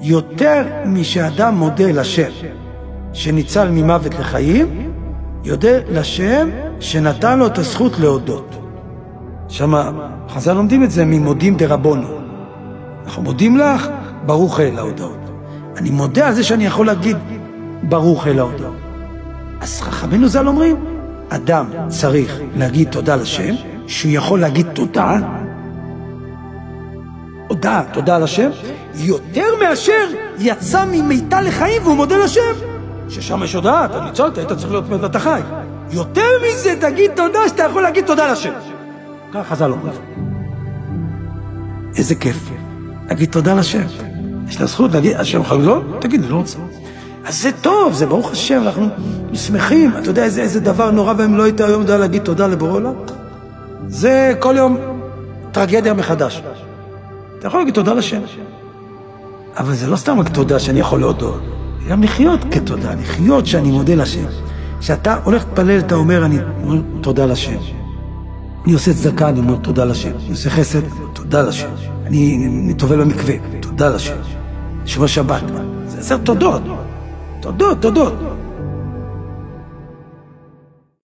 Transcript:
יותר משאדם מודה לשם שניצל ממוות לחיים, יודע לשם שנתן לו את הזכות להודות. שמה, חז"ל לומדים את זה ממודים דרבנו. אנחנו מודים לך, ברוך אל ההודאות. אני מודה על זה שאני יכול להגיד ברוך אל ההודאות. אז חכמינו ז"ל אומרים, אדם צריך להגיד תודה לשם, שהוא יכול להגיד תודה, תודה לשם, יותר מאשר יצא ממיתה לחיים והוא מודה לשם, ששם יש הודעה, אתה ניצלת, היית צריך להיות מת, אתה חי. יותר מזה תגיד תודה שאתה יכול להגיד תודה לשם. ככה חז"ל אומרים. איזה כיף, להגיד תודה לשם. יש לה זכות להגיד, השם חג לא? תגיד, אני לא רוצה. אז זה טוב, זה ברוך השם, אנחנו שמחים. אתה יודע איזה דבר נורא, ואם לא היית היום יודע להגיד תודה לבורא עולם? זה כל יום טרגדיה מחדש. אתה יכול להגיד תודה לשם. אבל זה לא סתם רק תודה שאני יכול להודות. גם לחיות כתודה, לחיות שאני מודה לשם. כשאתה הולך להתפלל, אתה אומר, אני אומר תודה לשם. אני עושה צדקה, אני אומר תודה לשם. אני עושה חסד, תודה לשם. אני טובל במקווה, תודה לשם. שומר שבת. זה תודות. תודות.